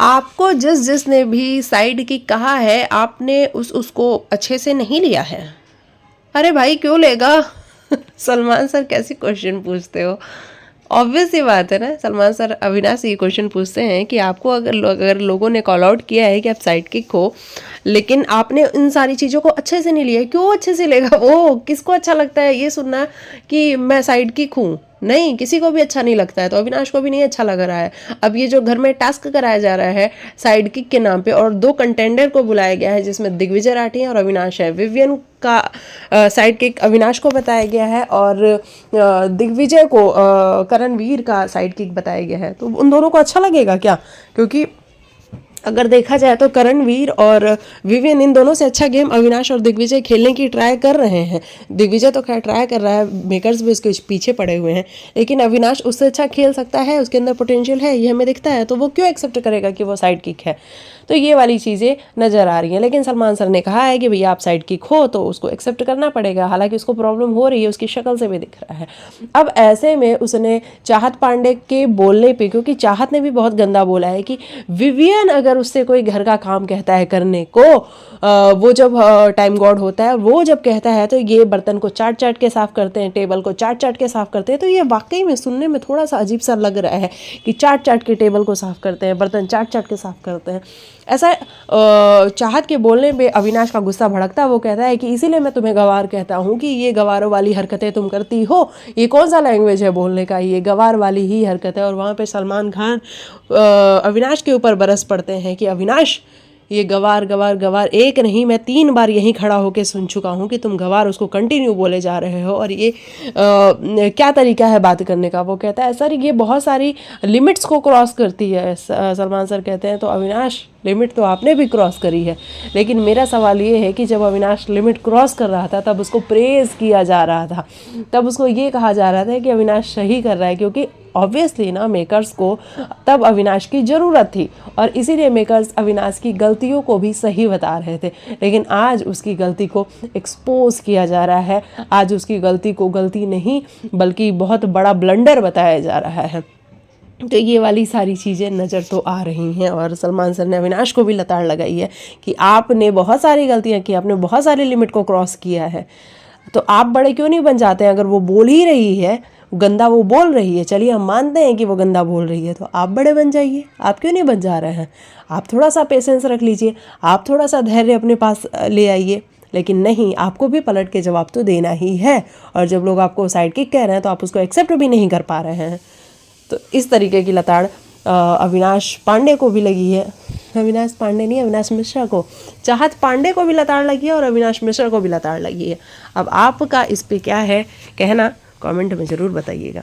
आपको जिसने भी साइड किक कहा है, आपने उसको अच्छे से नहीं लिया है। अरे भाई क्यों लेगा? सलमान सर कैसी क्वेश्चन पूछते हो? ऑब्वियस सी बात है ना, सलमान सर अविनाश से ये क्वेश्चन पूछते हैं कि आपको अगर लोगों ने कॉल आउट किया है कि आप साइड किक हो, लेकिन आपने इन सारी चीज़ों को अच्छे से नहीं लिया, क्यों अच्छे से लेगा वो? किसको अच्छा लगता है ये सुनना कि मैं साइड किक हूँ? नहीं, किसी को भी अच्छा नहीं लगता है, तो अविनाश को भी नहीं अच्छा लग रहा है। अब ये जो घर में टास्क कराया जा रहा है साइड किक के नाम पे, और 2 कंटेंडर को बुलाया गया है जिसमें दिग्विजय राठी और अविनाश है। विवियन का साइड किक अविनाश को बताया गया है और दिग्विजय को करणवीर का साइड किक बताया गया है। तो उन दोनों को अच्छा लगेगा क्या? क्योंकि अगर देखा जाए तो करणवीर और विवियन, इन दोनों से अच्छा गेम अविनाश और दिग्विजय खेलने की ट्राई कर रहे हैं। दिग्विजय तो खैर ट्राई कर रहा है, मेकर्स भी उसके पीछे पड़े हुए हैं, लेकिन अविनाश उससे अच्छा खेल सकता है, उसके अंदर पोटेंशियल है, ये हमें दिखता है। तो वो क्यों एक्सेप्ट करेगा कि वो साइड किक है? तो ये वाली चीज़ें नज़र आ रही हैं। लेकिन सलमान सर ने कहा है कि भैया आप साइड किक हो तो उसको एक्सेप्ट करना पड़ेगा, हालांकि उसको प्रॉब्लम हो रही है, उसकी शक्ल से भी दिख रहा है। अब ऐसे में उसने चाहत पांडे के बोलने पे, क्योंकि चाहत ने भी बहुत गंदा बोला है कि विवियन अगर उससे कोई घर का काम कहता है करने को, वो जब टाइम गॉड होता है, वो जब कहता है तो ये बर्तन को चाट चाट के साफ करते हैं, टेबल को चाट चाट के साफ करते हैं। तो ये वाकई में सुनने में थोड़ा सा अजीब सा लग रहा है कि चाट चाट के टेबल को साफ करते हैं, बर्तन चाट चाट के साफ करते हैं। ऐसा चाहत के बोलने पे अविनाश का गुस्सा भड़कता, वो कहता है कि इसीलिए मैं तुम्हें गवार कहता हूँ कि ये गवारों वाली हरकतें तुम करती हो। ये कौन सा लैंग्वेज है बोलने का? ये गवार वाली ही हरकत है। और वहाँ पे सलमान खान अविनाश के ऊपर बरस पड़ते हैं कि अविनाश ये गवार गवार गवार, एक नहीं मैं 3 बार यहीं खड़ा होकर सुन चुका हूँ कि तुम गवार उसको कंटिन्यू बोले जा रहे हो, और ये क्या तरीका है बात करने का? वो कहता है सर ये बहुत सारी लिमिट्स को क्रॉस करती है। सलमान सर कहते हैं तो अविनाश लिमिट तो आपने भी क्रॉस करी है, लेकिन मेरा सवाल ये है कि जब अविनाश लिमिट क्रॉस कर रहा था तब उसको प्रेज़ किया जा रहा था, तब उसको ये कहा जा रहा था कि अविनाश सही कर रहा है, क्योंकि ऑब्वियसली ना मेकर्स को तब अविनाश की ज़रूरत थी और इसीलिए मेकर्स अविनाश की गलतियों को भी सही बता रहे थे। लेकिन आज उसकी गलती को एक्सपोज किया जा रहा है, आज उसकी गलती को गलती नहीं बल्कि बहुत बड़ा ब्लंडर बताया जा रहा है। तो ये वाली सारी चीज़ें नज़र तो आ रही हैं, और सलमान सर ने अविनाश को भी लताड़ लगाई है कि आपने बहुत सारी गलतियां की, आपने बहुत सारी लिमिट को क्रॉस किया है, तो आप बड़े क्यों नहीं बन जाते हैं? अगर वो बोल ही रही है गंदा, वो बोल रही है, चलिए हम मानते हैं कि वो गंदा बोल रही है, तो आप बड़े बन जाइए। आप क्यों नहीं बन जा रहे हैं? आप थोड़ा सा पेशेंस रख लीजिए, आप थोड़ा सा धैर्य अपने पास ले आइए। लेकिन नहीं, आपको भी पलट के जवाब तो देना ही है, और जब लोग आपको साइड किक कह रहे हैं तो आप उसको एक्सेप्ट भी नहीं कर पा रहे हैं। तो इस तरीके की लताड़ अविनाश पांडे को भी लगी है। अविनाश पांडे नहीं, अविनाश मिश्रा को, चाहत पांडे को भी लताड़ लगी है और अविनाश मिश्रा को भी लताड़ लगी है। अब आपका इस पे क्या है कहना, कमेंट में ज़रूर बताइएगा।